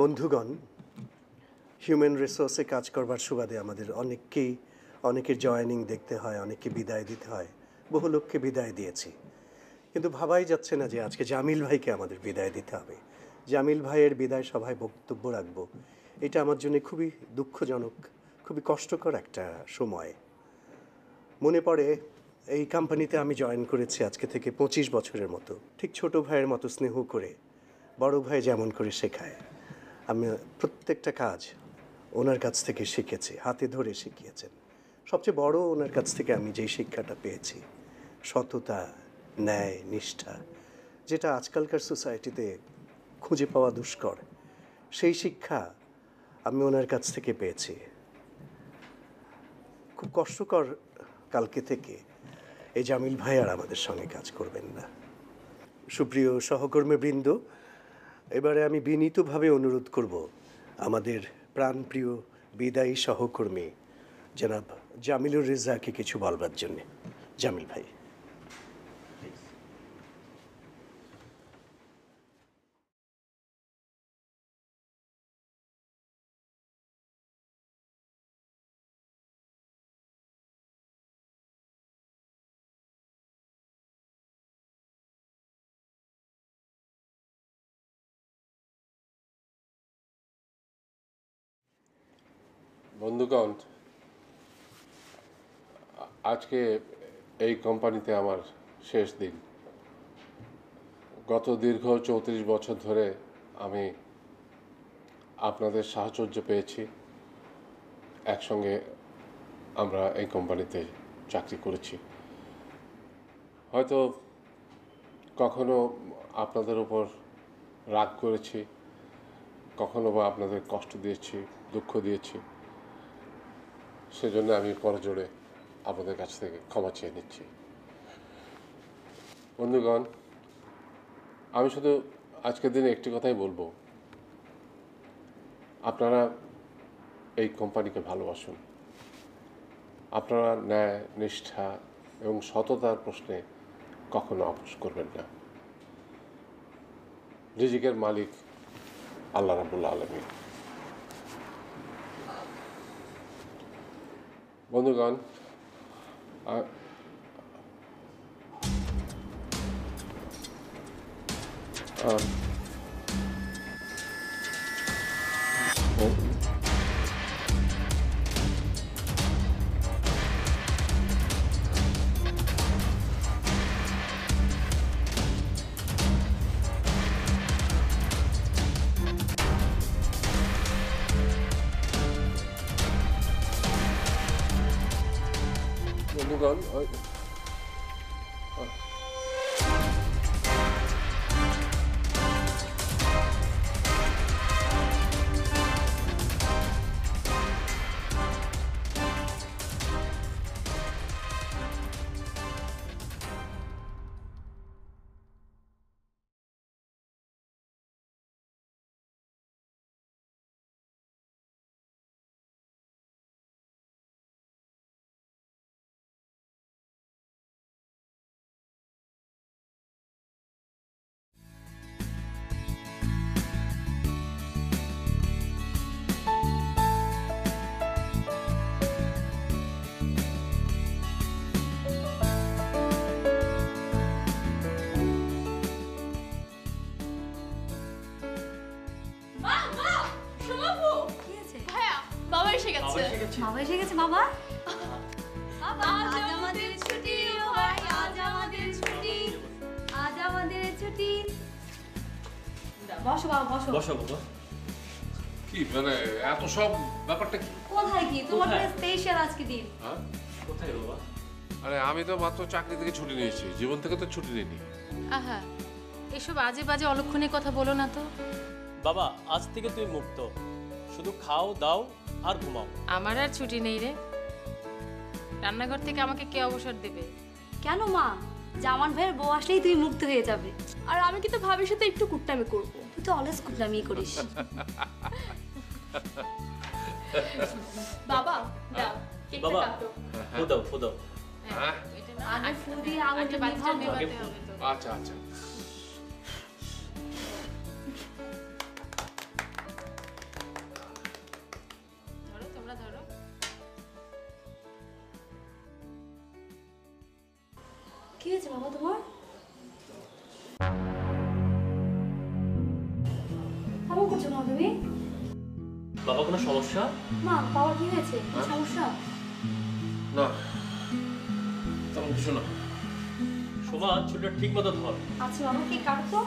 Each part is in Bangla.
বন্ধুগণ, হিউম্যান রিসোর্সে কাজ করবার সুবাদে আমাদের অনেকের জয়েনিং দেখতে হয়, অনেককে বিদায় দিতে হয়, বহু লোককে বিদায় দিয়েছি। কিন্তু ভাবাই যাচ্ছে না যে আজকে জামিল ভাইকে আমাদের বিদায় দিতে হবে। জামিল ভাইয়ের বিদায় সভায় বক্তব্য রাখবো, এটা আমার জন্য খুবই দুঃখজনক, খুবই কষ্টকর একটা সময়। মনে পড়ে এই কোম্পানিতে আমি জয়েন করেছি আজকে থেকে 25 বছরের মতো। ঠিক ছোট ভাইয়ের মতো স্নেহ করে, বড় ভাই যেমন করে শেখায়, আমি প্রত্যেকটা কাজ ওনার কাছ থেকে শিখেছি, হাতে ধরে শিখিয়েছেন। সবচেয়ে বড় ওনার কাছ থেকে আমি যেই শিক্ষাটা পেয়েছি, সততা, ন্যায়, নিষ্ঠা, যেটা আজকালকার সোসাইটিতে খুঁজে পাওয়া দুষ্কর, সেই শিক্ষা আমি ওনার কাছ থেকে পেয়েছি। খুব কষ্টকর কালকে থেকে এই জামিল ভাই আর আমাদের সঙ্গে কাজ করবেন না। সুপ্রিয় সহকর্মীবৃন্দ, এবারে আমি বিনীতভাবে অনুরোধ করব আমাদের প্রাণপ্রিয় বিদায়ী সহকর্মী জনাব জামিলুর রেজাকে কিছু বলবার জন্যে। জামিল ভাই। বন্ধুগণ, আজকে এই কোম্পানিতে আমার শেষ দিন। গত দীর্ঘ 34 বছর ধরে আমি আপনাদের সাহচর্য পেয়েছি, একসঙ্গে আমরা এই কোম্পানিতে চাকরি করেছি। হয়তো কখনো আপনাদের উপর রাগ করেছি, কখনো বা আপনাদের কষ্ট দিয়েছি, দুঃখ দিয়েছি, সেজন্য আমি করজোড়ে আপনাদের কাছ থেকে ক্ষমা চেয়ে নিচ্ছি। বন্ধুগণ, আমি শুধু আজকের দিনে একটি কথাই বলবো, আপনারা এই কোম্পানিকে ভালোবাসুন। আপনারা ন্যায়, নিষ্ঠা এবং সততার প্রশ্নে কখনো আপোস করবেন না। রিজিকের মালিক আল্লাহ রাব্বুল আলামিন। বন্ধুগণ, বন্ধুগণ, বাবা এসে গেছে। বাবা আজ আমাদের ছুটি, ভাই আজ আমাদের ছুটি, আজ আমাদের ছুটি। বসো বাবা, বসো। বসো বাবা। কি মানে এত সব ব্যাপারটা কি? কোথায় কি তোমার স্পেশাল আজকে দিন? হ্যাঁ, কোথায় বাবা? আরে আমি তো মাত্র চাকরি থেকে ছুটি নিয়েছি, জীবন থেকে তো ছুটি নিইনি। আহা, এসব আজে বাজে অলক্ষণের কথা বলো না তো। বাবা, আজ থেকে তুই মুক্ত, শুধু খাও, দাও আর ঘুমাও। আমার আর ছুটি নেই রে। রান্নাঘর থেকে আমাকে কে অবসর দেবে? কেন মা, জামান ভাইয়ের বউ আসলেই তুই মুক্ত হয়ে যাবে। আর আমি কিন্তু ভাবির সাথে একটু কুটনামি করব। তুই তো অলওয়েজ কুটনামি করিস। বাবা দাও, কেকটা বাবা, কাটো। ফু দাও, ফু দাও। হ্যাঁ, আগে ফু দিয়ে আগুনটা বাচ্চা নিভাবো। নেভাতে হবে তো। আচ্ছা আচ্ছা। হয়েছে বাবা তোমার? কেমন করছো মা তুমি? বাবা কোনো সমস্যা? মা বাবার কি হয়েছে? কি সমস্যা? না, তেমন কিছু না। শোভা, চুলটা ঠিক মতো ধর। আচ্ছা বাবা, কি কাটো তো?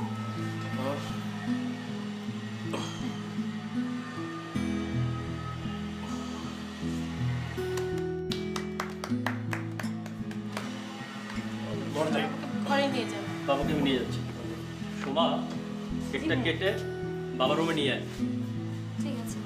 ঘরে নিয়ে যাও। বাবাকে আমি নিয়ে যাচ্ছি। শোভা, কেকটা কেটে বাবার রুমে নিয়ে আয়। ঠিক আছে।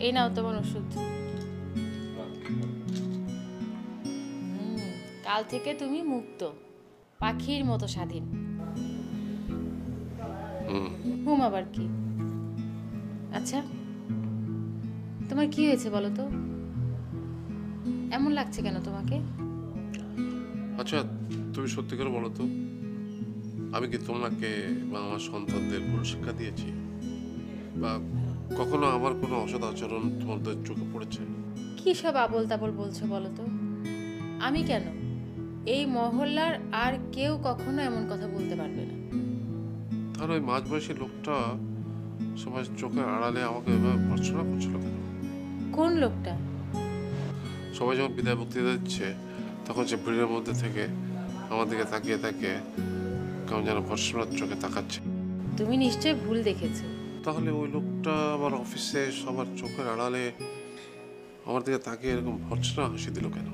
এই নাও তোমার ওষুধ। কাল থেকে তুমি মুক্ত, পাখির মতো স্বাধীন। আবার কি? আচ্ছা, তোমার কি হয়েছে বলো তো? এমন লাগছে কেন তোমাকে? আচ্ছা, তুমি সত্যি করে বলো তো, আমি কি তোমাকে বা আমার সন্তানদের ভুল শিক্ষা দিয়েছি? বা কখনো আমার কোনো অসৎ আচরণ তোমাদের চোখে পড়েছে? কি সব আবোল তাবোল বলছো বলো তো? আমি কেন, এই মহল্লার আর কেউ কখনো এমন কথা বলতে পারবে না। তাহলে ওই মাঝবয়সী লোকটা সবাই চোখের আড়ালে আমাকে এভাবে ভর্ৎসনা করছিল কেন? কোন লোকটা? সবাই যখন বিদায় বক্তৃতা দিচ্ছে, তখন সে ভিড়ের মধ্যে থেকে আমার দিকে তাকিয়ে তাকিয়ে কেমন যেন ভর্ৎসনার চোখে তাকাচ্ছে। তুমি নিশ্চয়ই ভুল দেখেছো। তাহলে ওই লোকটা আমার অফিসে সবার চোখের আড়ালে আমার দিকে তাকিয়ে এরকম ভর্ৎসনা হাসি দিল কেন?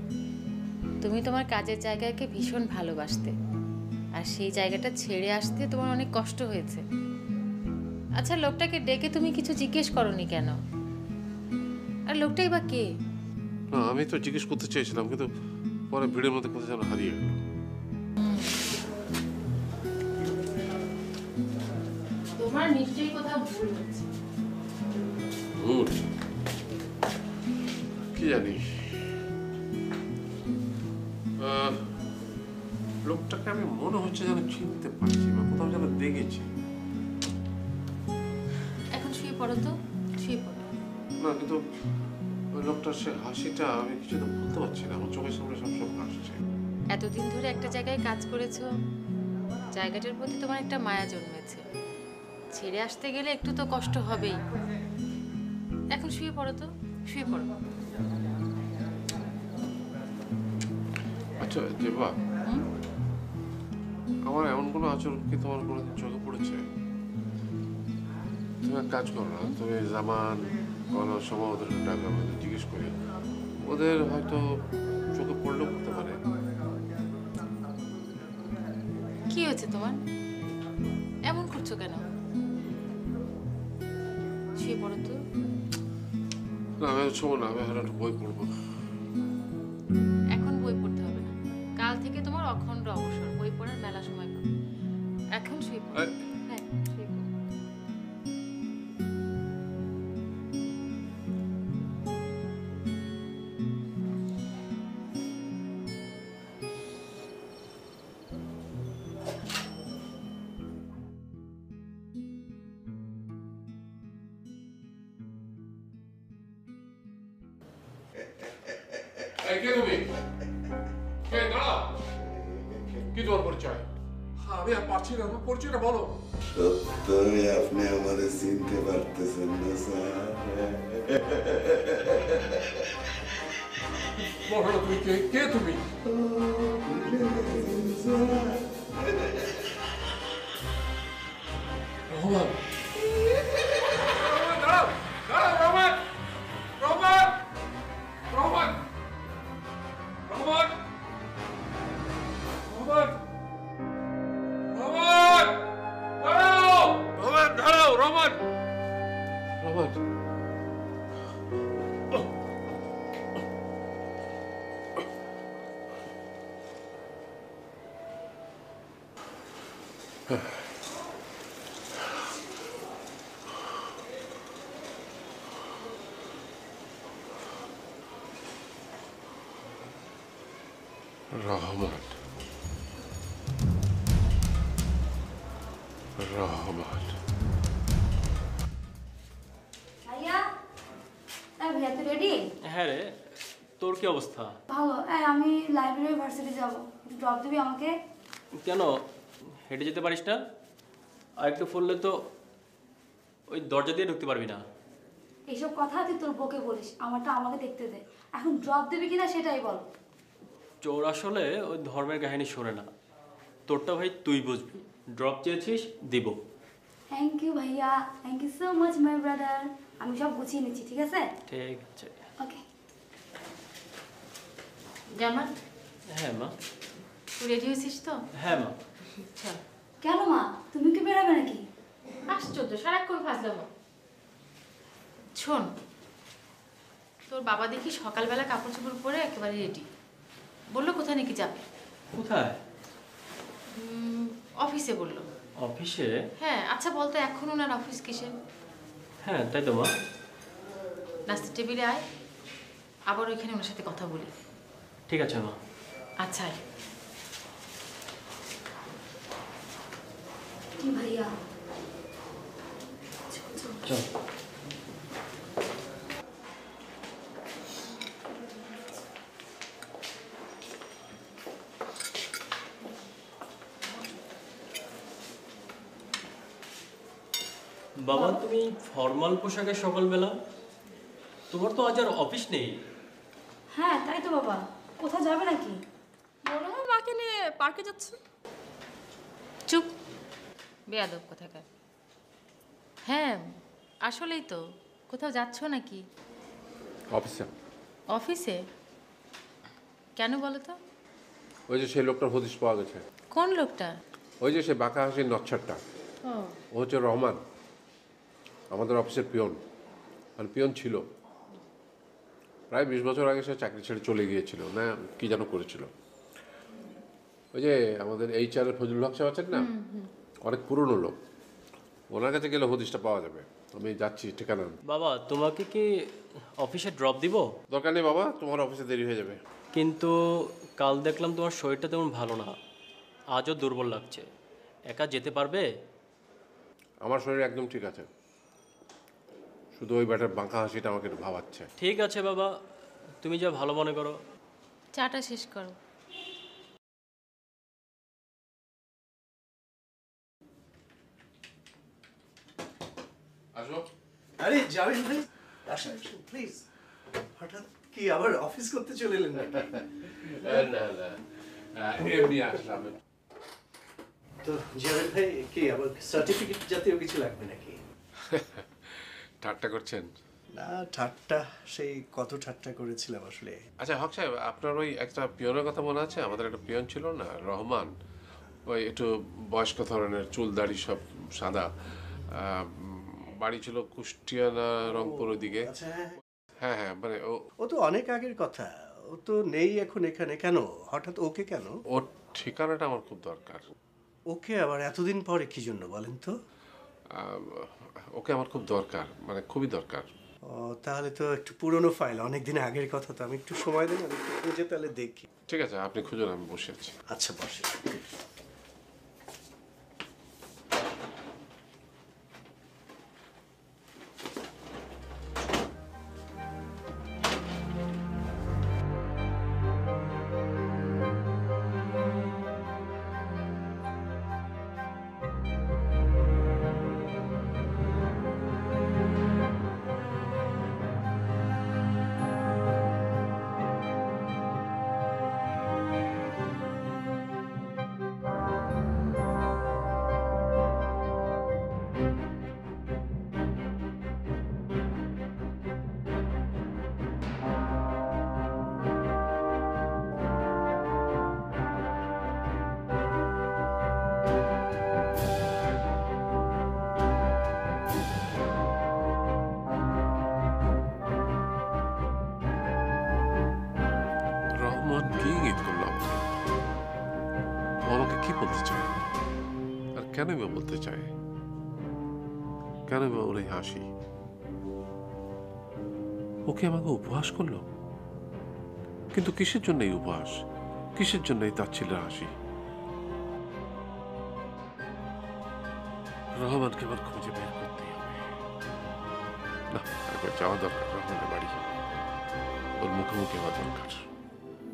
তুমি তোমার কাজের জায়গাকে ভীষণ ভালোবাসতে, আর সেই জায়গাটা ছেড়ে আসতে তোমার অনেক কষ্ট হয়েছে। আচ্ছা, লোকটাকে ডেকে তুমি কিছু জিজ্ঞেস করনি কেন? আর লোকটাই বা কে? না, আমি তো জিজ্ঞেস করতে চেয়েছিলাম, কিন্তু পরে ভিড়ের মধ্যে কোথায় যেন হারিয়ে গেল। তোমার নিশ্চয়ই কোথাও ভুল হচ্ছে। ভুল? কি জানি। লোকটাকে আমি মনে হচ্ছে যেন চিনতে পারছি বা কোথাও যেন দেখেছি। এখন শুয়ে পড়ো তো, শুয়ে পড়ো। না, কিন্তু ওই লোকটার সে হাসিটা আমি কিছু তো ভুলতে পারছি না। আমার চোখের সামনে সবসময় হাসছে। এতদিন ধরে একটা জায়গায় কাজ করেছো, জায়গাটার প্রতি তোমার একটা মায়া জন্মেছে। ছেড়ে আসতে গেলে একটু তো কষ্ট হবেই। এখন শুয়ে পড়ো তো, শুয়ে পড়ো। আচ্ছা দেবা, আমার এমন কোনো আচরণ কি তোমার কোনোদিন চোখে পড়েছে? তুমি এক কাজ করো না, তুমি জামান কোনো সময় ওদের ডাকবে, আমাদের জিজ্ঞেস করি। ওদের হয়তো চোখে পড়লেও পড়তে পারে। কি হয়েছে তোমার? এমন করছো কেন? শুয়ে পড়ো তো। না, আমি শোবো না, আমি এখন একটা বই পড়বো। এখন বই পড়তে হবে না, কাল থেকে তোমার অখণ্ড অবসর, বই পড়ার মেলা সময় পাবে। এখন শুয়ে পড়ো। হ্যাঁ, শুয়ে পড়ো। কে তুমি? কে? দাঁড়াও। কি তোমার পরিচয়? আমি আর পারছি না, আমার পরিচয়টা বলো। সত্যই আপনি আমাদের চিনতে পারতেছেন না স্যার? বলো না তুমি কে? কে তুমি? রহমান। দাঁড়াও, দাঁড়াও, রহমান, রহমান, রহমান, রহমান, রহমান, রহমান, দাঁড়াও, রহমান, দাঁড়াও, রহমান, রহমান। রহমান। রহমান। ভাইয়া ভাইয়া তুই রেডি? হ্যাঁ রে, তোর কি অবস্থা? ভালো। আমি লাইব্রেরি ভার্সিটি যাবো, একটু ড্রপ দিবি আমাকে? কেন হেঁটে যেতে পারিস না? আর একটু ফুললে তো ওই দরজা দিয়ে ঢুকতে পারবি না। এইসব কথা তুই তোর বউকে বলিস, আমারটা আমাকে দেখতে দে। এখন ড্রপ দিবি কিনা সেটাই বল। চোর আসলে ওই ধর্মের কাহিনী শোনে না। তোরটা ভাই তুই বুঝবি। ড্রপ চেয়েছিস, দিব। থ্যাংক ইউ ভাইয়া, thank you so much my brother. আমি সব গুছিয়ে নিচ্ছি, ঠিক আছে? ঠিক আছে। ওকে। জামাল, হ্যাঁ মা। তুই রেডি হয়েছিস তো? হ্যাঁ মা। চল। কেন মা, তুমি কি বেরোবে নাকি? আশ্চর্য, সারাক্ষণ ফাজলামো। শোন, তোর বাবা দেখি সকালবেলা কাপড় চোপড় পরে একেবারে রেডি। বললো কোথায় নাকি যাবে। কোথায়? অফিসে বললো। অফিসে? হ্যাঁ, আচ্ছা বলতো এখন ওনার অফিস কিসে? হ্যাঁ তাই তো মা। নাস্তার টেবিলে আয়, আবার ওইখানে ওনার সাথে কথা বলি। ঠিক আছে মা। আচ্ছা আয়। কি ভাইয়া? চল। বাবা তুমি ফর্মাল পোশাকে সকালবেলা? তোমার তো আজ আর অফিস নেই। হ্যাঁ তাই তো বাবা। কোথাও যাবে নাকি? মনে হয় মাকে নিয়ে পার্কে যাচ্ছে। চুপ, বেয়াদব কোথাকার। হ্যাঁ আসলেই তো। কোথাও যাচ্ছ নাকি? অফিসে। অফিসে? কেন বলো তো? ওই যে সেই লোকটার হদিশ পাওয়া গেছে। কোন লোকটা? ওই যে সে বাঁকা হাসির নচ্ছারটা। ও হচ্ছে রহমান, আমাদের অফিসের পিয়ন। মানে পিয়ন ছিল, প্রায় 20 বছর আগে সে চাকরি ছেড়ে চলে গিয়েছিল না, কি যেন করেছিল। ওই যে আমাদের HR এর ফজলুল হক সাহেব আছেন না, অনেক পুরনো লোক। ওনার কাছে গেলে হদিশটা পাওয়া যাবে। আমি যাচ্ছি ঠিকানা। বাবা তোমাকে কি অফিসে ড্রপ দিব? দরকার নেই বাবা, তোমার অফিসে দেরি হয়ে যাবে। কিন্তু কাল দেখলাম তোমার শরীরটা তেমন ভালো না, আজও দুর্বল লাগছে। একা যেতে পারবে? আমার শরীর একদম ঠিক আছে, শুধু ওই ব্যাটার বাঁকা হাসিটা আমাকে একটু ভাবাচ্ছে। ঠিক আছে বাবা, তুমি যা ভালো মনে করো। চাটা শেষ করো। আসো। আরে যাবেন ভাই, আসেন প্লিজ। হঠাৎ কি আবার অফিস করতে চলে এলেন নাকি? না না, এমনি আসলাম। তো যাবেন ভাই, কি আবার সার্টিফিকেট জাতীয় কিছু লাগবে নাকি? ঠাট্টা করছেন? না ঠাট্টা, সেই কত ঠাট্টা করেছিলাম আসলে। আচ্ছা হক সাহেব, আপনার ওই একটা পিয়নের কথা মনে আছে? আমাদের একটা পিয়ন ছিল না, রহমান। ওই একটু বয়স্ক ধরনের, চুল দাড়ি সব সাদা, বাড়ি ছিল কুষ্টিয়া না রংপুর ওদিকে। আচ্ছা হ্যাঁ হ্যাঁ, মানে ও তো অনেক আগের কথা, ও তো নেই এখন এখানে। কেন হঠাৎ ওকে কেন? ওর ঠিকানাটা আমার খুব দরকার। ওকে আবার এতদিন পরে কি জন্য বলেন তো? ওকে আমার খুব দরকার, মানে খুবই দরকার। ও তাহলে তো একটু পুরনো ফাইল, অনেক দিন আগের কথা তো। আমি একটু সময় দেন, আমি একটু খুঁজে তাহলে দেখি। ঠিক আছে, আপনি খুঁজুন, আমি বসে আছি। আচ্ছা বসে। রহমান কি ইঙ্গিত করলো আমাকে? ও আমাকে কি বলতে চায়, আর কেনই বা বলতে চায়? কেন বা ওর এই হাসি? ওকে আমাকে উপহাস করলো, কিন্তু কিসের জন্য এই উপহাস? কিসের জন্য এই তাচ্ছিল্যের হাসি? রহমানকে আমার খুঁজে বের করতেই হবে। না, একবার যাওয়া দরকার রহমানের বাড়ি, ওর মুখোমুখি হওয়া দরকার,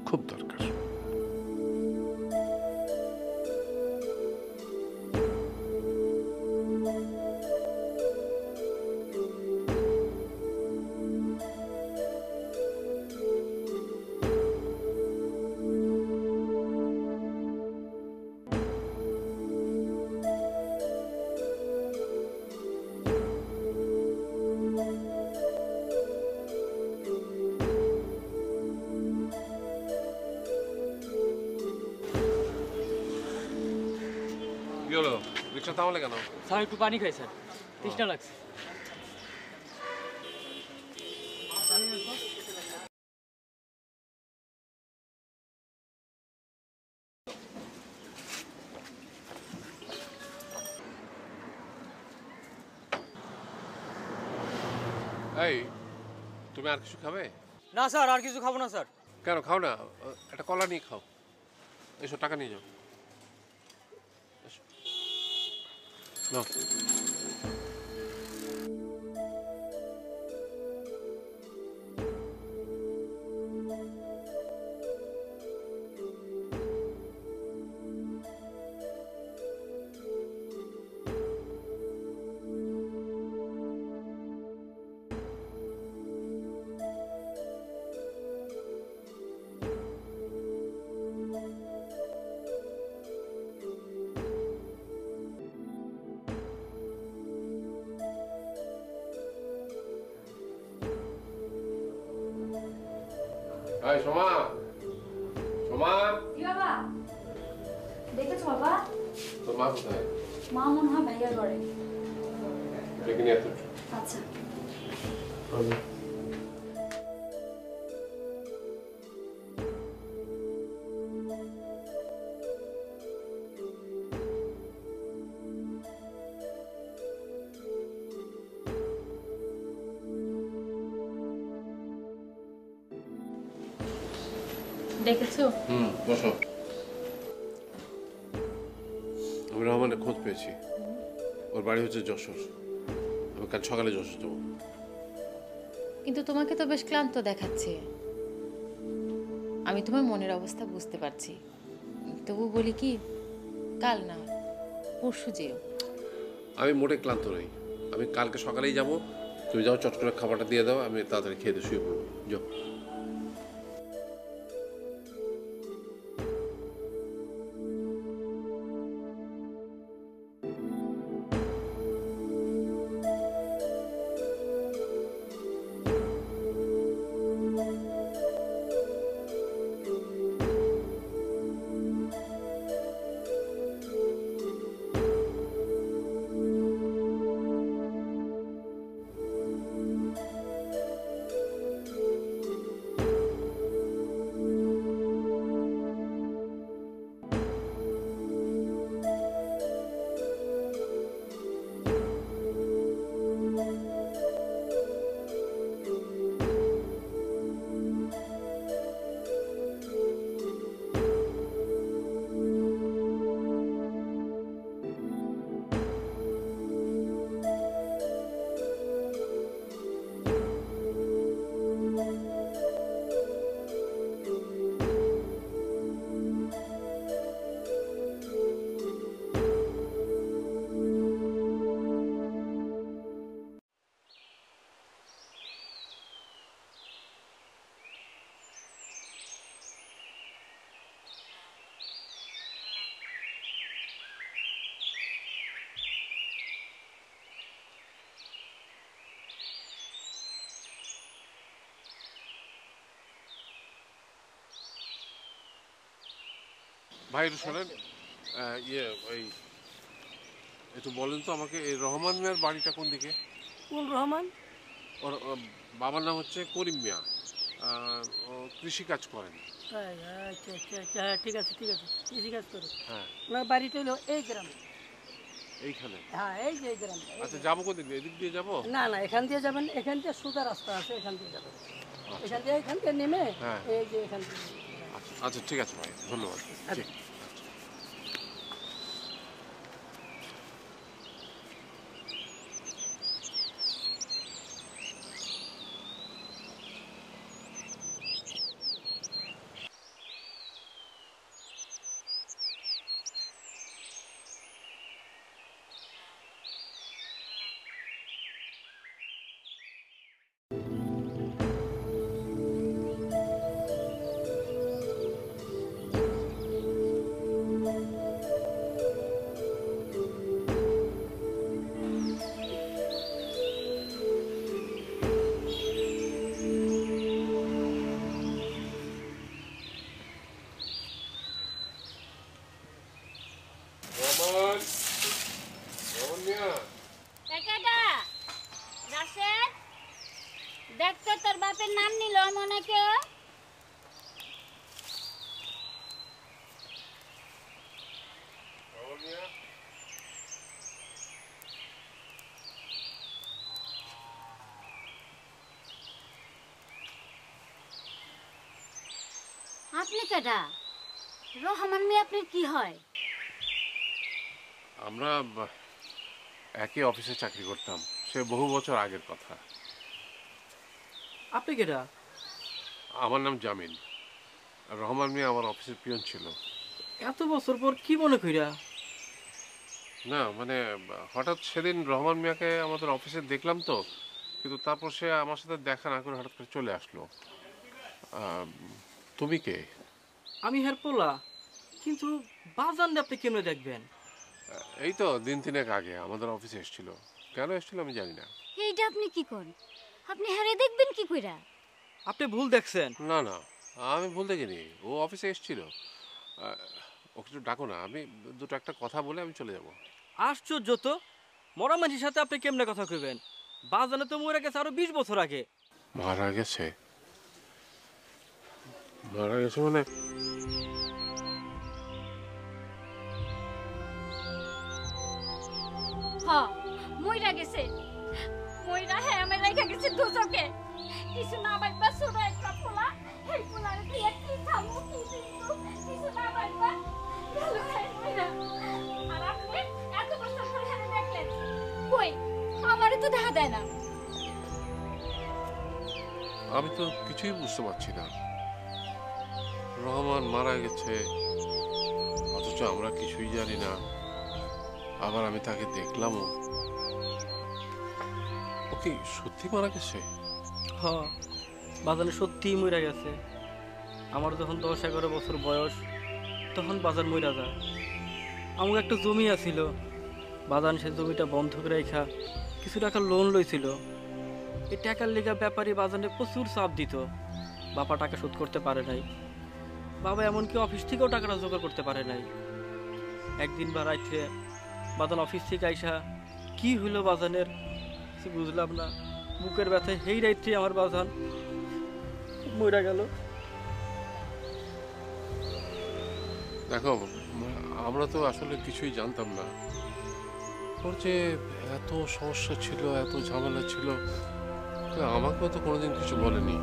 খুব দরকার। কি হলো, রিক্সা থামালে কেন? স্যার একটু পানি খাই স্যার, তৃষ্ণা লাগছে। এই, তুমি আর কিছু খাবে? না স্যার, আর কিছু খাবো না স্যার। কেন খাও না, একটা কলা নিয়ে খাও। এসো, টাকা নিয়ে যাও। এসো। নাও। এই সোমা, সোমা, কি বাবা? দেখেছো বাবা? তোর মা কোথায়? মা মনে হয় ভাইয়া ঘরে। ডেকে নিয়ে তো। আচ্ছা। দেখেছো? বসো। আমি রহমানের খোঁজ পেয়েছি, ওর বাড়ি হচ্ছে যশোর। আমি কাল সকালে যশোর যাবো। কিন্তু তোমাকে তো বেশ ক্লান্ত দেখাচ্ছে। আমি তোমার মনের অবস্থা বুঝতে পারছি, তবু বলি কি, কাল না পরশু যেও। আমি মোটে ক্লান্ত নই, আমি কালকে সকালেই যাব। তুমি যাও, চট করে খাবারটা দিয়ে দাও, আমি তাড়াতাড়ি খেয়ে দিয়ে শুয়ে পড়বো। যাও। ভাই একটু শোনেন, ওই একটু বলেন তো আমাকে, এই রহমান মিয়ার বাড়িটা কোন দিকে? কোন রহমান? ওর বাবার নাম হচ্ছে করিম মিয়া, ও কৃষিকাজ করেন। তাই? আচ্ছা আচ্ছা আচ্ছা, হ্যাঁ ঠিক আছে ঠিক আছে, কৃষিকাজ করো। হ্যাঁ, ওনার বাড়িটা হলো এই গ্রামে। এইখানে? হ্যাঁ এই যে এই গ্রামে। আচ্ছা, যাবো কোন দিক দিয়ে? এদিক দিয়ে যাবো? না না, এখান দিয়ে যাবেন, এখান দিয়ে সোজা রাস্তা আছে, এখান দিয়ে যাবেন। এখান দিয়ে নেমে হ্যাঁ। এই যে এখান দিয়ে। আচ্ছা আচ্ছা, ঠিক আছে ভাই, ধন্যবাদ। ঠিক। নাম নিল মনে কে? আপনি কেডা? রহমান মিয়া আপনার কি হয়? আমরা একই অফিসে চাকরি করতাম, সে বহু বছর আগের কথা। আপনি কেডা? আমার নাম জামিল। রহমান মিয়া আমার অফিসের পিয়ন ছিল। এত বছর পর কি মনে কইরা? না মানে হঠাৎ সেদিন রহমান মিয়াকে আমাদের অফিসে দেখলাম তো, কিন্তু তারপর সে আমার সাথে দেখা না করে হঠাৎ করে চলে আসলো। তুমি কে? আমি হের পোলা, কিন্তু বাজান আপনি কেমনে দেখবেন? এই তো দিন তিনেক আগে আমাদের অফিসে এসেছিল। কেন এসেছিল আমি জানি না। এইটা আপনি কি করেন? আপনি হারে দেখবেন কি কইরা? আপনি ভুল দেখছেন। না না, আমি ভুল দেখিনি, ও অফিসে এসেছিল। ও কিছু ডাকো না, আমি দুটো একটা কথা বলে আমি চলে যাব। আশ্চর্য তো, মরা মানুষের সাথে আপনি কেমনে কথা কইবেন? বাজানে তো মরে গেছে আরো 20 বছর আগে। মারা গেছে? মারা গেছে মানে? হ্যাঁ, মইরা গেছে। মইরা হ্যাঁ আমি রাইখা গেছে দোজকে। কিছু না বাইবা ছোট একটা পোলা, এই পোলারে দিয়ে কি খামু কি দিমু, কিছু না বাইবা গেল হ্যাঁ মইরা। আর আপনি এত বছর পরে হ্যাঁ দেখলেন কই? আমারে তো দেখা দেয় না। আমি তো কিছুই বুঝতে পারছি না। রহমান মারা গেছে অথচ আমরা কিছুই জানি না। আবার আমি তাকে দেখলামও। ও কি সত্যি মারা গেছে? হ্যাঁ, বাজানে সত্যিই মইরা গেছে। আমার যখন 10-11 বছর বয়স তখন বাজার মইরা যায়। আমার একটা জমি আছিল, বাজান সে জমিটা বন্ধক রেখা কিছু টাকা লোন লইছিল। এই টাকার লেগা ব্যাপারী বাজানে প্রচুর চাপ দিত। বাবা টাকা শোধ করতে পারে নাই। বাবা এমনকি অফিস থেকেও টাকাটা জোগাড় করতে পারে নাই। একদিন বা রাত্রে বাজান অফিস থেকে আইসা কি হইলো বাজানের কিছু বুঝলাম না। বুকের ব্যথায় সেই রাত্রে আমার বাজান মইরা গেল। দেখো, আমরা তো আসলে কিছুই জানতাম না। ওর যে এত সমস্যা ছিল, এত ঝামেলা ছিল, আমাকেও তো কোনোদিন কিছু বলেনি।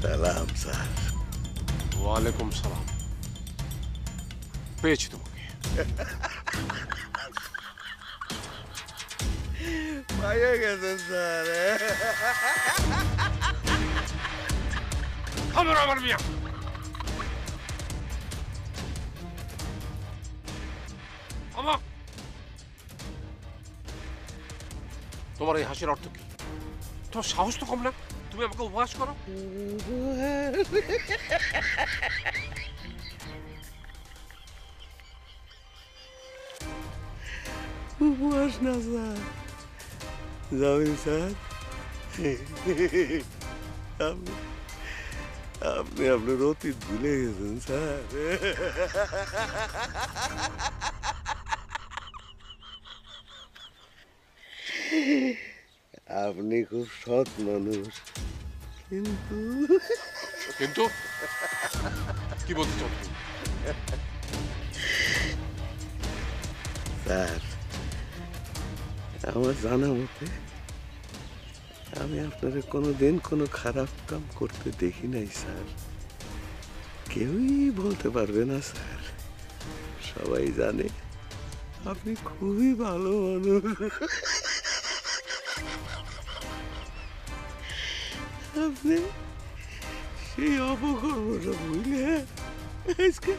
সালাম স্যার। ওয়ালাইকুম সালাম। পেয়েছি তোমাকে। পাইয়া গেছেন স্যার। আমার মিয়া, তোমার এই হাসির অর্থ কি? তোমার সাহস তো কম না, তুমি আমাকে উপহাস করো। উপহাস না স্যার, জামিল স্যার, আপনি আপনার অতীত ভুলে গেছেন স্যার। আপনি খুব সৎ মানুষ, কিন্তু কিন্তু কি বলতে চাও তুমি? স্যার, আমার জানা মতে আমি আপনাদের কোনোদিন কোনো খারাপ কাম করতে দেখি নাই স্যার। কেউই বলতে পারবে না স্যার, সবাই জানে আপনি খুবই ভালো মানুষ। আপনি সেই অপকর্মটা বুঝলে আজকে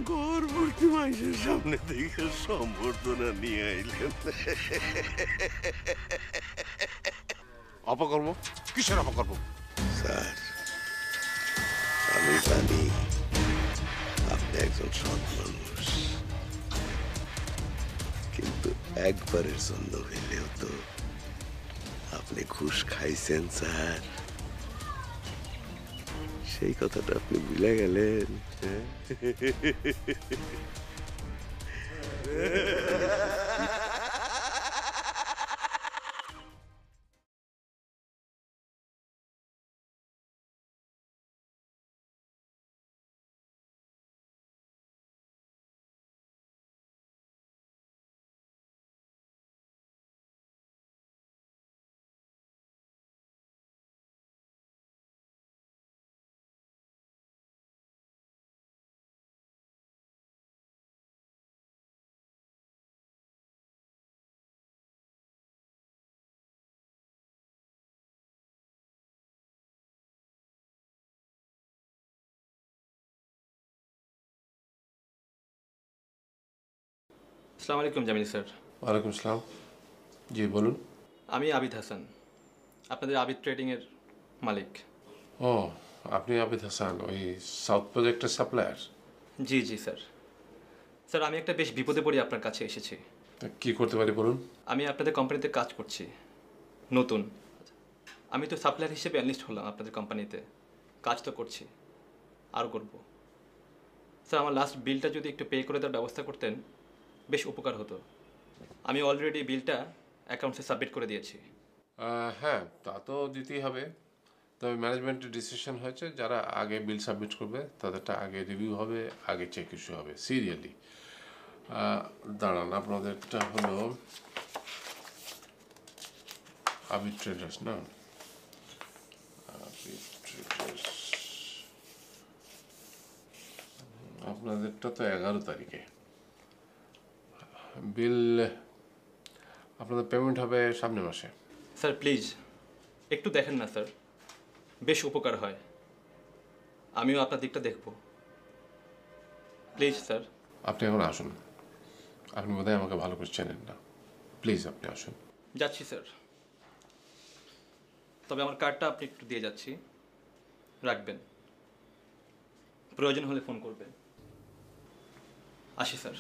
গর্ভবতী মানুষের সামনে থেকে সম্বর্ধনা নিয়ে আইলেন। অপকর্ম? কিসের অপকর্ম? স্যার, আমি জানি আপনি একজন সৎ মানুষ, কিন্তু একবারের জন্য হইলেও তো আপনি ঘুষ খাইছেন স্যার। সেই কথাটা আপনি ভুলে গেলেন। আসসালামু আলাইকুম জামিল স্যার। ওয়ালাইকুম আসসালাম। জি বলুন। আমি আবিদ হাসান, আপনাদের আবিদ ট্রেডিংয়ের মালিক। ও, আপনি আবিদ হাসান, ওই সাউথ প্রজেক্টের সাপ্লায়ার? জি জি স্যার। স্যার, আমি একটা বেশ বিপদে পড়ে আপনার কাছে এসেছি। কি করতে পারি বলুন। আমি আপনাদের কোম্পানিতে কাজ করছি, নতুন। আমি তো সাপ্লায়ার হিসেবে অ্যানলিস্ট হলাম আপনাদের কোম্পানিতে, কাজ তো করছি, আরও করব। স্যার, আমার লাস্ট বিলটা যদি একটু পে করে দেওয়ার ব্যবস্থা করতেন বেশ উপকার হতো। আমি অলরেডি বিলটা অ্যাকাউন্টসে সাবমিট করে দিয়েছি। হ্যাঁ, তা তো দিতেই হবে। তবে ম্যানেজমেন্টের ডিসিশন হয়েছে যারা আগে বিল সাবমিট করবে তাদেরটা আগে রিভিউ হবে, আগে চেক ইস্যু হবে সিরিয়ালি। দাঁড়ান, আপনাদেরটা হলো আবিদ ট্রেডার্স না? আবিদ ট্রেডার্স, আপনাদেরটা তো 11 তারিখে বিল। আপনাদের পেমেন্ট হবে সামনের মাসে। স্যার প্লিজ একটু দেখেন না স্যার, বেশ উপকার হয়। আমিও আপনার দিকটা দেখব, প্লিজ স্যার। আপনি এখন আসুন, আপনি বোধহয় আমাকে ভালো করে চেনেন না। প্লিজ আপনি আসুন। যাচ্ছি স্যার, তবে আমার কার্ডটা আপনি একটু দিয়ে যাচ্ছি, রাখবেন, প্রয়োজন হলে ফোন করবেন। আসি স্যার।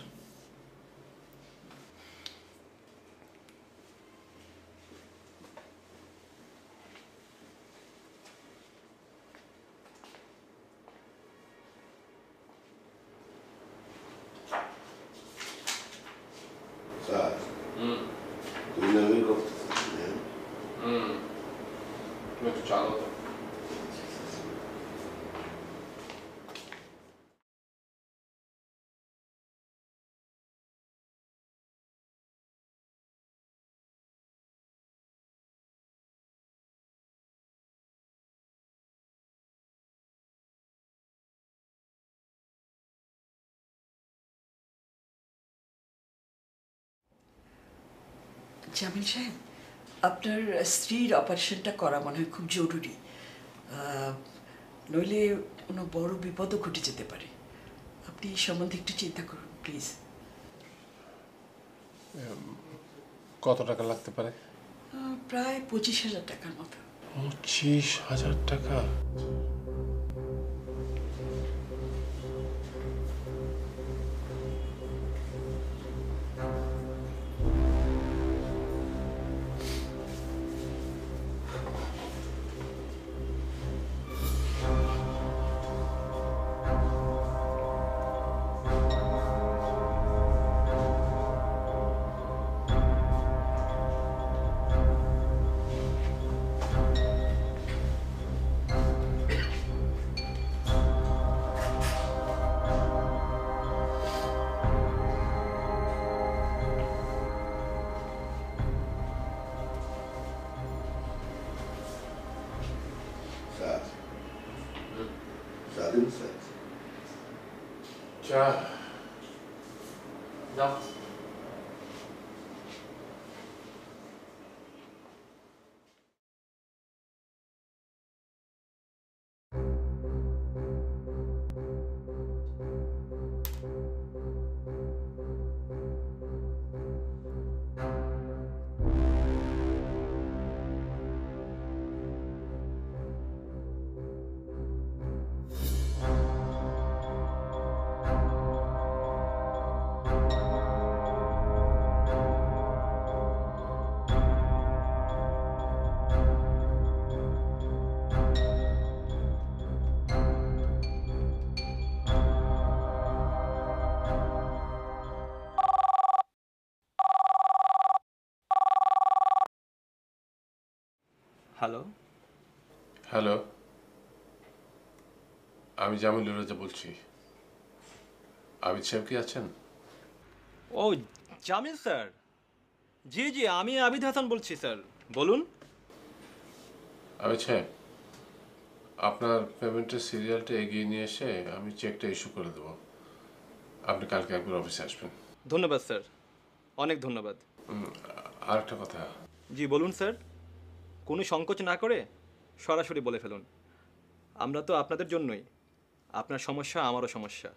স্যার, দুই নামই করতেছেন। তুমি একটু চালো তো। জামিল সাহেব, আপনার স্ত্রীর অপারেশনটা করা মনে হয় খুব জরুরি, নইলে কোনো বড় বিপদও ঘটে যেতে পারে। আপনি এই সম্বন্ধে একটু চিন্তা করুন প্লিজ। কত টাকা লাগতে পারে? প্রায় 25,000 টাকার মতো। 25,000 টাকা? চা যাও। হ্যালো, হ্যালো, আমি জামিলুর রাজা বলছি। আবিদ সাহেব কি আছেন? ও জামিল স্যার, জি জি আমি আবিদ হাসান বলছি স্যার, বলুন। আবিদ সাহেব, আপনার পেমেন্টের সিরিয়ালটা এগিয়ে নিয়ে এসে আমি চেকটা ইস্যু করে দেবো। আপনি কালকে একবার অফিসে আসবেন। ধন্যবাদ স্যার, অনেক ধন্যবাদ। আর একটা কথা। জি বলুন স্যার, কোনো সংকোচ না করে সরাসরি বলে ফেলুন। আমরা তো আপনাদের জন্যই, আপনার সমস্যা আমারও সমস্যা।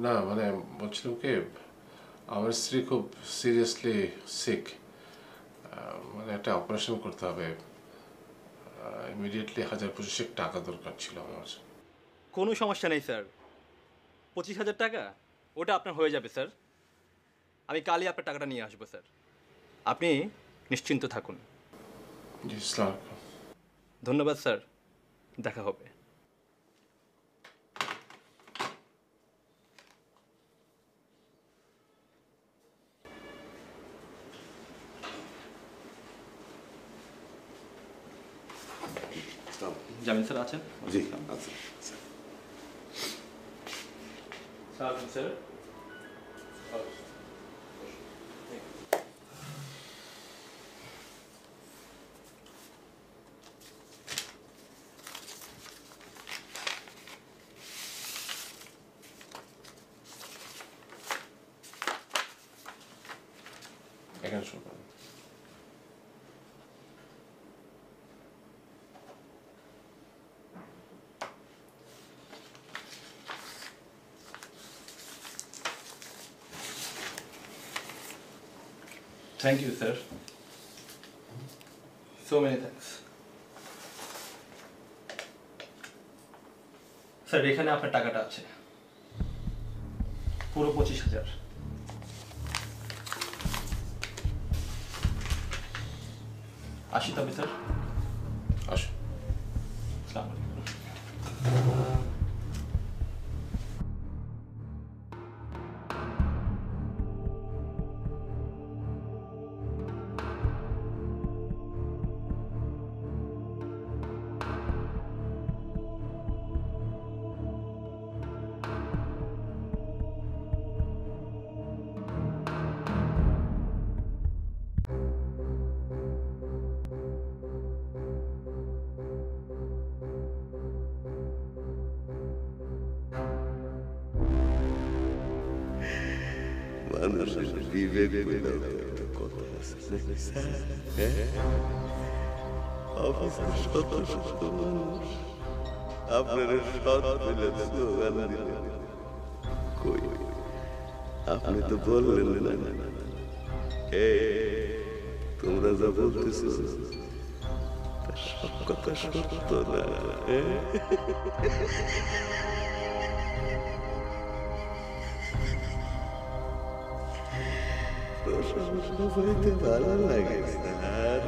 না মানে বলছিলাম কি, আমার স্ত্রী খুব সিরিয়াসলি সিক, মানে একটা অপারেশন করতে হবে। ইমিডিয়েটলি 1025 টাকা দরকার ছিল আমার। কোনো সমস্যা নেই স্যার, 25,000 টাকা ওটা আপনার হয়ে যাবে স্যার। আমি কালই আপনার টাকাটা নিয়ে আসবো স্যার, আপনি নিশ্চিন্ত থাকুন। জি, আসসালামু আলাইকুম। ধন্যবাদ স্যার, দেখা হবে। জামিল স্যার আছেন? জি আচ্ছা স্যার এখানে শুনুন। Thank you sir, so many thanks. Sir এখানে আপনার টাকাটা আছে, পুরো 25,000। আসি তবে স্যার। আসুন। আসসালামু আলাইকুম। মানুষের বিবেক কথা আছে নাকি স্যার? অফিসের শত শত মানুষ আপনার সৎ বলে স্লোগান দিলেন, কই আপনি তো বললেন না তোমরা যা বলতেছো তার সব কথা সত্য না। প্রশংসা পাইতে ভালো লাগে স্যার।